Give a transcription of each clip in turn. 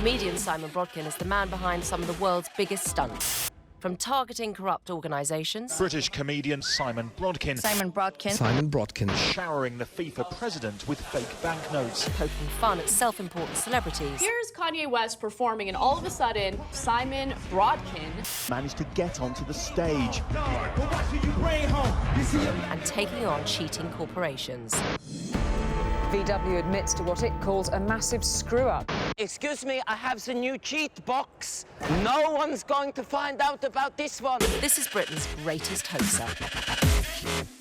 Comedian Simon Brodkin is the man behind some of the world's biggest stunts. From targeting corrupt organisations... British comedian Simon Brodkin. Simon Brodkin. Simon Brodkin. Showering the FIFA president with fake banknotes. Poking fun at self-important celebrities. Here's Kanye West performing, and all of a sudden, Simon Brodkin managed to get onto the stage. And taking on cheating corporations. VW admits to what it calls a massive screw-up. Excuse me, I have the new cheat box. No one's going to find out about this one. This is Britain's greatest hoaxer.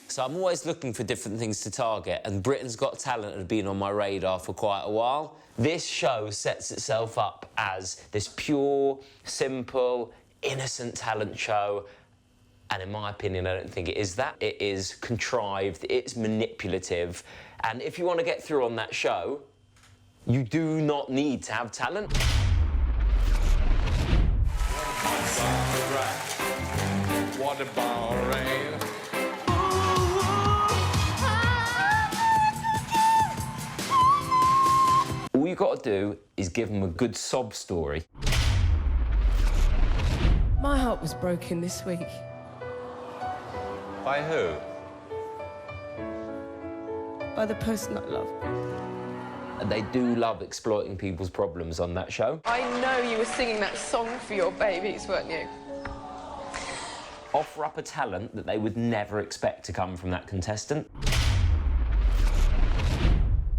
So I'm always looking for different things to target, and Britain's Got Talent had been on my radar for quite a while. This show sets itself up as this pure, simple, innocent talent show. And in my opinion, I don't think it is that. It is contrived, it's manipulative. And if you want to get through on that show, you do not need to have talent. What about rain? All you got to do is give them a good sob story. My heart was broken this week. By who? By the person I love. And they do love exploiting people's problems on that show. I know you were singing that song for your babies, weren't you? Offer up a talent that they would never expect to come from that contestant.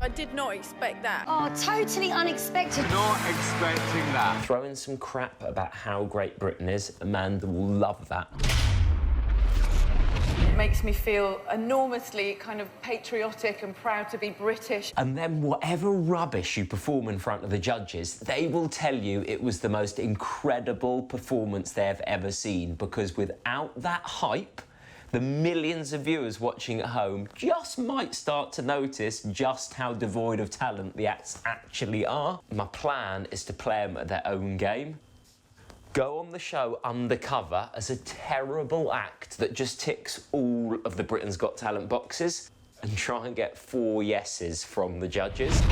I did not expect that. Oh, totally unexpected. Not expecting that. Throw in some crap about how great Britain is. Amanda will love that. It makes me feel enormously kind of patriotic and proud to be British. And then whatever rubbish you perform in front of the judges, they will tell you it was the most incredible performance they've ever seen, because without that hype, the millions of viewers watching at home just might start to notice just how devoid of talent the acts actually are. My plan is to play them at their own game. Go on the show undercover as a terrible act that just ticks all of the Britain's Got Talent boxes and try and get 4 yeses from the judges.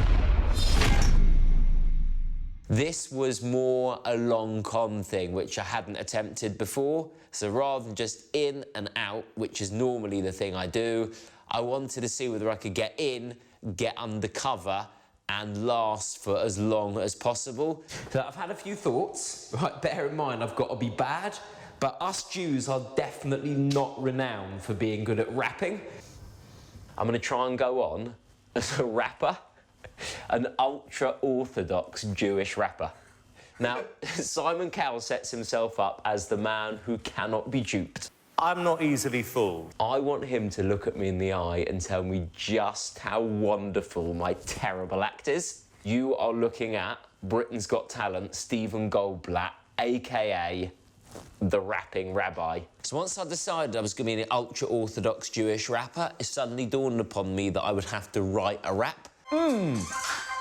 This was more a long con thing, which I hadn't attempted before. So rather than just in and out, which is normally the thing I do, I wanted to see whether I could get in, get undercover, and last for as long as possible. So I've had a few thoughts. Right, bear in mind, I've got to be bad, but us Jews are definitely not renowned for being good at rapping. I'm going to try and go on as a rapper, an ultra-orthodox Jewish rapper. Now, Simon Cowell sets himself up as the man who cannot be duped. I'm not easily fooled. I want him to look at me in the eye and tell me just how wonderful my terrible act is. You are looking at Britain's Got Talent, Stephen Goldblatt, a.k.a. the rapping Rabbi. So once I decided I was going to be an ultra-orthodox Jewish rapper, it suddenly dawned upon me that I would have to write a rap.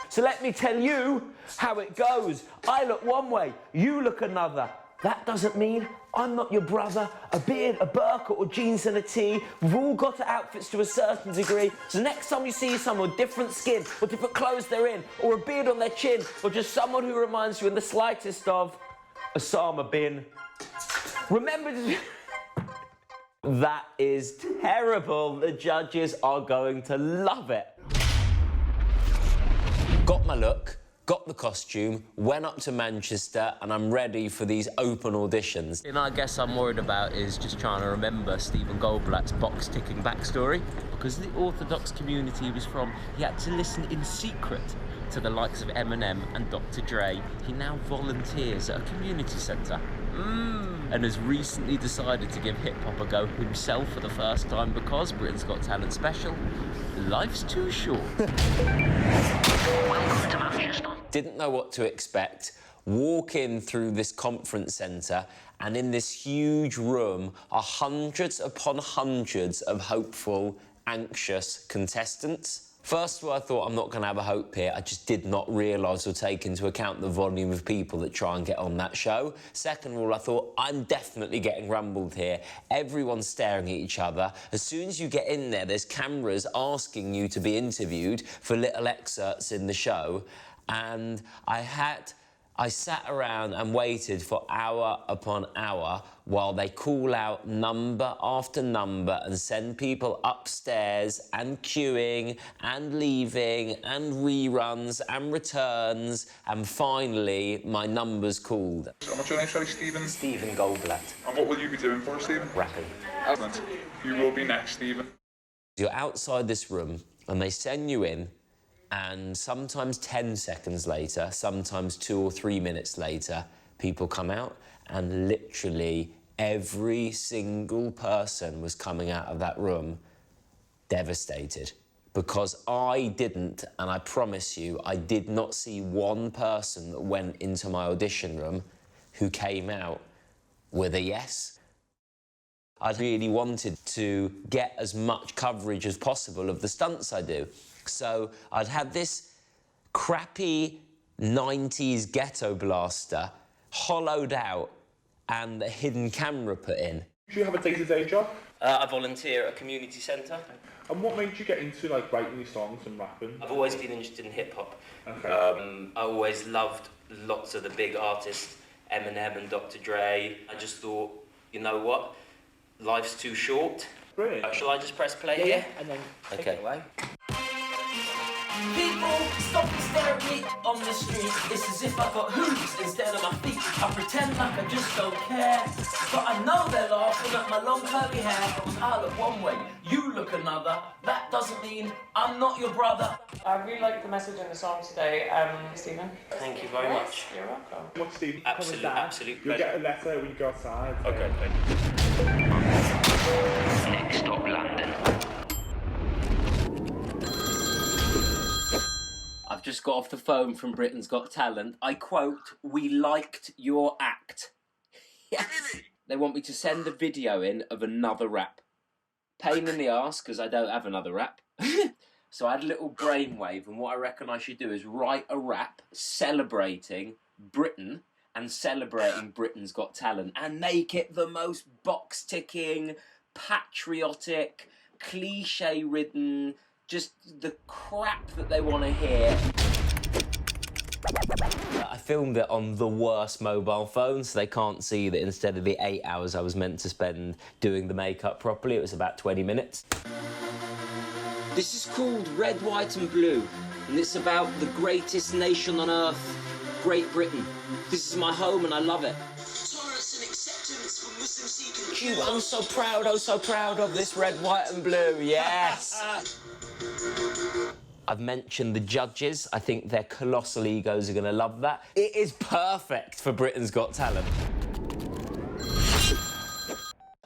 So let me tell you how it goes. I look one way, you look another. That doesn't mean I'm not your brother. A beard, a burqa, or jeans and a tee. We've all got our outfits to a certain degree. So next time you see someone with different skin, or different clothes they're in, or a beard on their chin, or just someone who reminds you in the slightest of Osama bin, remember to... That is terrible. The judges are going to love it. Got my look, got the costume, went up to Manchester, and I'm ready for these open auditions. And I guess I'm worried about is just trying to remember Stephen Goldblatt's box-ticking backstory. Because the Orthodox community he was from, he had to listen in secret to the likes of Eminem and Dr. Dre. He now volunteers at a community centre. And has recently decided to give hip-hop a go himself for the first time because Britain's Got Talent special. Life's too short. Didn't know what to expect. Walk in through this conference centre, and in this huge room are hundreds upon hundreds of hopeful, anxious contestants. First of all, I thought I'm not going to have a hope here. I just did not realise or take into account the volume of people that try and get on that show. Second of all, I thought I'm definitely getting rumbled here. Everyone's staring at each other. As soon as you get in there, there's cameras asking you to be interviewed for little excerpts in the show. And I had I sat around and waited for hour upon hour while they call out number after number and send people upstairs and queuing and leaving and reruns and returns, and finally my number's called. What's your name, sorry, Stephen? Stephen Goldblatt. And what will you be doing for us, Stephen? Rapping. Excellent. You will be next, Stephen. You're outside this room and they send you in, and sometimes 10 seconds later, sometimes 2 or 3 minutes later, people come out, and literally every single person was coming out of that room devastated. Because I didn't, and I promise you, I did not see one person that went into my audition room who came out with a yes. I really wanted to get as much coverage as possible of the stunts I do. So I'd had this crappy 90s ghetto blaster hollowed out and a hidden camera put in. Do you have a day-to-day job? I volunteer at a community centre. And what made you get into like writing these songs and rapping? I've always been interested in hip-hop. Okay. I always loved lots of the big artists, Eminem and Dr. Dre. I just thought, you know what? Life's too short. Brilliant. Shall I just press play here? And then take Okay. it away. People stop and stare at me on the street. It's as if I got hooves instead of my feet. I pretend like I just don't care, but I know they're laughing at my long curly hair. I look one way, you look another. That doesn't mean I'm not your brother. I really like the message in the song today, Stephen. Thank you very much. You're welcome. What's Stephen? Absolute You'll pleasure. get a letter when you go outside. Okay, Next stop, London. I've just got off the phone from Britain's Got Talent. I quote, "We liked your act." Yes. They want me to send a video in of another rap. Pain in the arse, because I don't have another rap. So I had a little brainwave, and what I reckon I should do is write a rap celebrating Britain and celebrating Britain's Got Talent and make it the most box-ticking, patriotic, cliche-ridden, just the crap that they want to hear. I filmed it on the worst mobile phone, so they can't see that instead of the 8 hours I was meant to spend doing the makeup properly, it was about 20 minutes. This is called Red, White and Blue, and it's about the greatest nation on earth, Great Britain. This is my home and I love it. Tolerance and acceptance for Muslim seeking. I'm so proud, oh so proud of this red, white and blue, yes! I've mentioned the judges. I think their colossal egos are going to love that. It is perfect for Britain's Got Talent.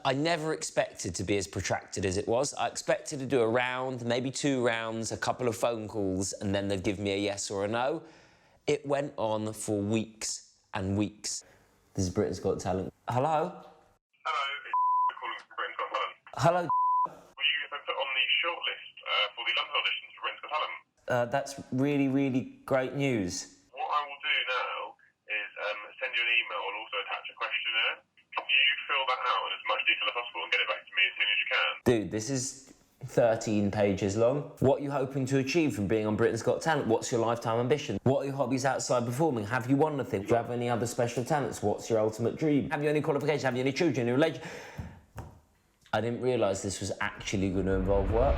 I never expected to be as protracted as it was. I expected to do a round, maybe 2 rounds, a couple of phone calls, and then they'd give me a yes or a no. It went on for weeks and weeks. This is Britain's Got Talent. Hello? Hello, it's calling from Britain's Got Talent. Hello? Were you put on the shortlist for the London auditions for Britain's Got Talent? That's really, really great news. What I will do now is send you an email and also attach a questionnaire. Can you fill that out in as much detail as possible and get it back to me as soon as you can? Dude, this is 13 pages long. What are you hoping to achieve from being on Britain's Got Talent? What's your lifetime ambition? What are your hobbies outside performing? Have you won anything? Do you have any other special talents? What's your ultimate dream? Have you any qualifications? Have you any children? Any relation? I didn't realise this was actually going to involve work.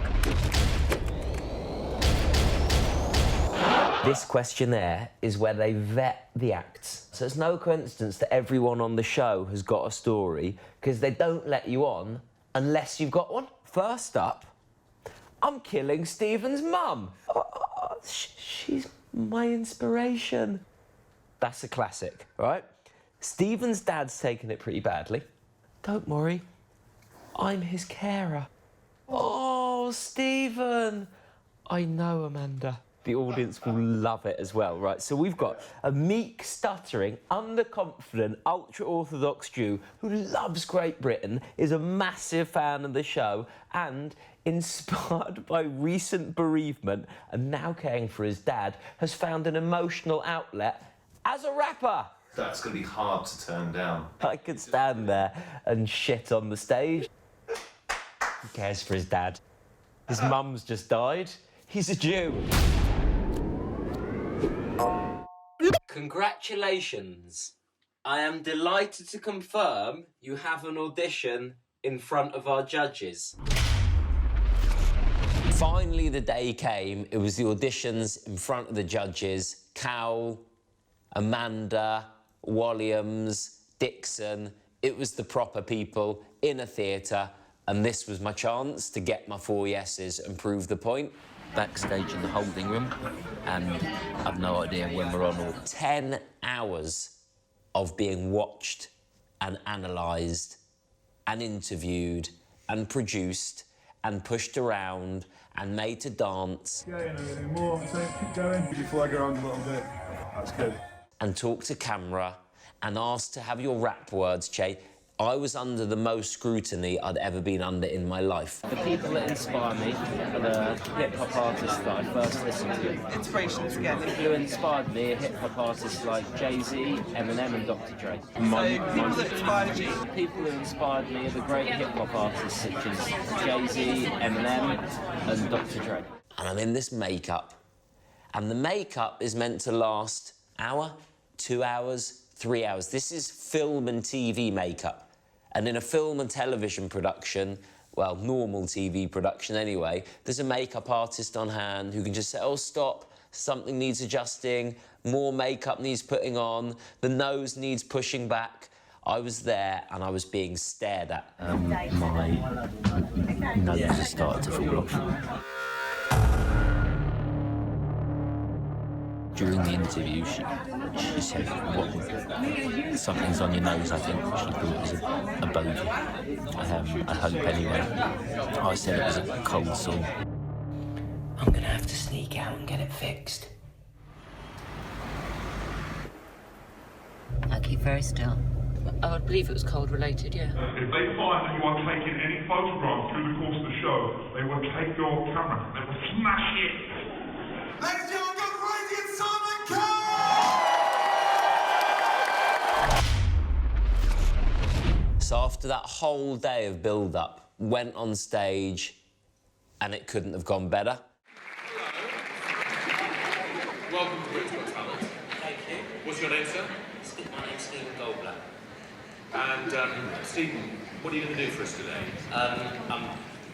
This questionnaire is where they vet the acts. So it's no coincidence that everyone on the show has got a story, because they don't let you on unless you've got one. First up, I'm killing Stephen's mum. She's my inspiration. That's a classic, right? Stephen's dad's taken it pretty badly. Don't worry, I'm his carer. Oh, Stephen. I know, Amanda. The audience will love it as well, right? So we've got a meek, stuttering, underconfident, ultra-orthodox Jew who loves Great Britain, is a massive fan of the show, and, inspired by recent bereavement and now caring for his dad, has found an emotional outlet as a rapper. That's going to be hard to turn down. I could stand there and shit on the stage. Who cares for his dad? His mum's just died. He's a Jew. Congratulations. I am delighted to confirm you have an audition in front of our judges. Finally, the day came. It was the auditions in front of the judges. Cowell, Amanda, Walliams, Dixon. It was the proper people in a theatre, and this was my chance to get my 4 yeses and prove the point. Backstage in the holding room, and I've no idea when we're on. 10 hours of being watched and analysed and interviewed and produced and pushed around and made to dance. Going a little more, so keep going. Before I go on a little bit, that's good. And talk to camera and ask to have your rap words changed. I was under the most scrutiny I'd ever been under in my life. The people that inspire me are the hip-hop artists that I first listened to. Inspirations again. People who inspired me are hip-hop artists like Jay-Z, Eminem and Dr. Dre. People that inspired you? The people who inspired me are the great hip-hop artists such as Jay-Z, Eminem and Dr. Dre. And I'm in this makeup, and the makeup is meant to last hour, 2 hours, 3 hours. This is film and TV makeup. And in a film and television production, well, normal TV production anyway, there's a makeup artist on hand who can just say, oh, stop, something needs adjusting, more makeup needs putting on, the nose needs pushing back. I was there and I was being stared at. My nose has started to fall off. During the interview, she said, what, something's on your nose, I think. She thought it was a bogey. I hope anyway. I said it was a cold sore. I'm gonna have to sneak out and get it fixed. I keep very still. I would believe it was cold related, yeah. If they find that you are taking any photographs through the course of the show, they will take your camera, they will smash it. Ladies and gentlemen, got crazy Simon Cowell! So after that whole day of build-up, went on stage, and it couldn't have gone better. Welcome to Britain's Got Talent. Thank you. What's your name, sir? My name's Stephen Goldblatt. And, Stephen, what are you going to do for us today? I'm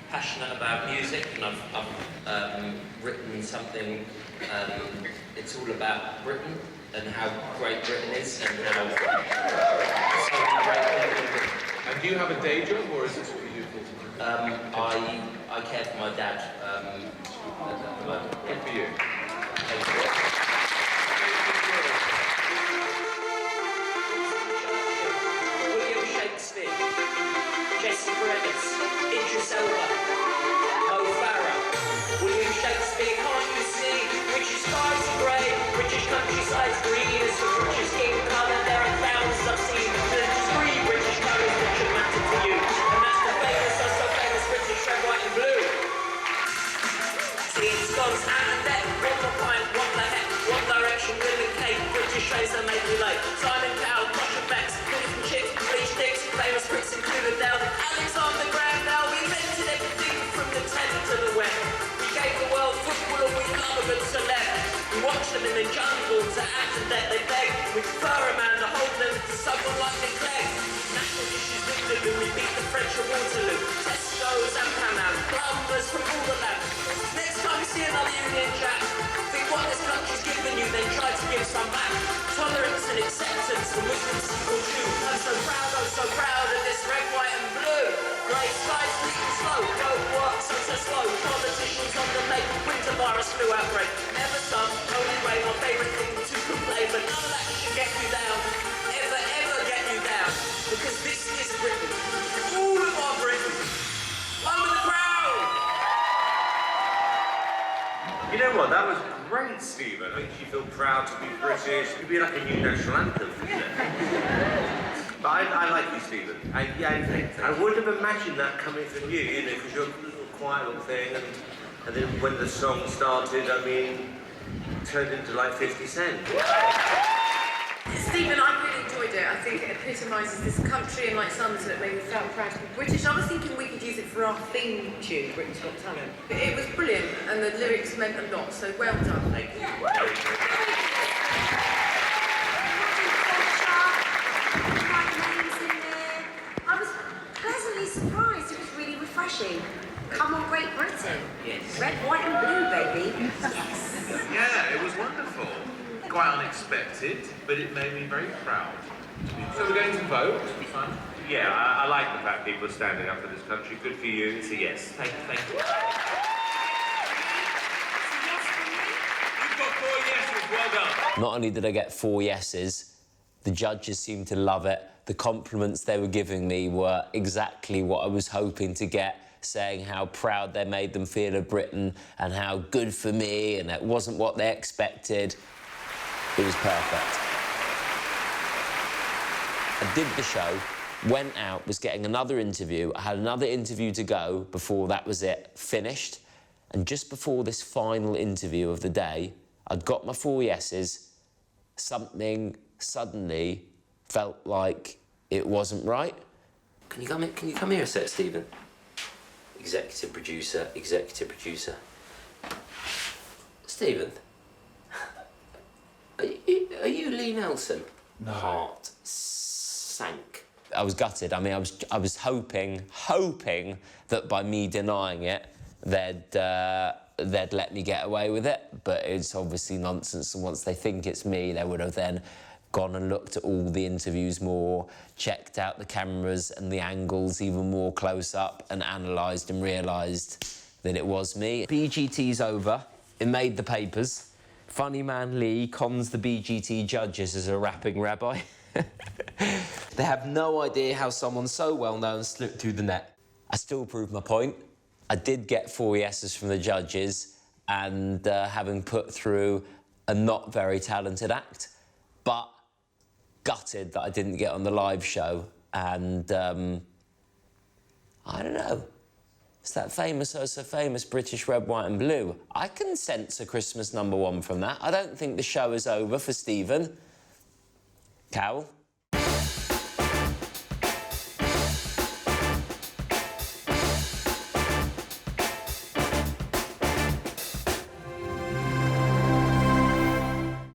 passionate about music, and I've written something. It's all about Britain and how great Britain is, and how so many great people. And do you have a day job, or is this what you do full time? I care for my dad at the moment. Good for you. Thank you. William Shakespeare, Jesse Brennan, Idris Elba, Mo Farah. William Shakespeare, can't you see? British skies are grey, British countryside's green. It's the British skin colour, there are thousands I've seen. There's just 3 British colours that should matter to you. And that's the famous, oh so famous British red, white and blue. See, it's Scots and deck, what the pint, what the heck, what direction will it take? British trains that make me late. Simon Cowell, Russian backs, fish and chips, bleach sticks, famous Brits included down. Alexander Graham Bell, we invented everything from the 10th to the web. We gave the world football and we love a celeb. We watched them in the jungle to add to that they beg. We prefer a man to hold them to someone like the Clegg. National dishes Vindaloo, we beat the French at Waterloo. Tesco's and Panam, plumbers from all the land. Next time you see another Union Jack, think what this country's given you, then try to give some back. Tolerance and acceptance for Muslims or Jews. I'm so proud of this red, white and blue. Grey skies, sweet and slow, road work so slow. Politicians on the make, winter virus flu outbreak. Never sun, only rain, my favourite thing to complain. But none of that should get you down, ever get you down. Because this is Britain, all of our Britain. One with the crowd! You know what, that was great, Stephen. It makes you feel proud to be British. It could be like a new national anthem, couldn't it? But I like you, Stephen. I wouldn't have imagined that coming from you, because you're a little quiet little thing, and then when the song started, I mean, it turned into like 50 Cent. Stephen, I really enjoyed it. I think it epitomises this country, and like Simon said, it made me feel proud to be British. I was thinking we could use it for our theme tune, Britain's Got Talent. It was brilliant, and the lyrics meant a lot, so well done. Thank you. refreshing. Come on, Great Britain. Yes. Red, white and blue, baby. Yes. Yeah, it was wonderful. Quite unexpected, but it made me very proud. So we're going to vote. It'll be fun. Yeah, I like the fact people are standing up for this country. Good for you. It's a yes. Thank you. You've got 4 yeses. Well done. Not only did I get 4 yeses, the judges seemed to love it. The compliments they were giving me were exactly what I was hoping to get, saying how proud they made them feel of Britain and how good for me, and it wasn't what they expected. It was perfect. I did the show, went out, was getting another interview. I had another interview to go before that was it, finished. And just before this final interview of the day, I'd got my 4 yeses. Something suddenly felt like it wasn't right. Can you come here a sec, Stephen? Executive producer. Stephen, are you Lee Nelson? No. Heart sank. I was gutted. I mean, I was hoping that by me denying it, they'd let me get away with it. But it's obviously nonsense. And once they think it's me, they would have then gone and looked at all the interviews more, checked out the cameras and the angles even more close up, and analysed and realised that it was me. BGT's over. It made the papers. Funny man Lee cons the BGT judges as a rapping rabbi. They have no idea how someone so well-known slipped through the net. I still proved my point. I did get 4 yeses from the judges, and having put through a not very talented act, but gutted that I didn't get on the live show. And I don't know. It's that famous, oh so famous British red, white and blue. I can sense a Christmas #1 from that. I don't think the show is over for Stephen Cowell.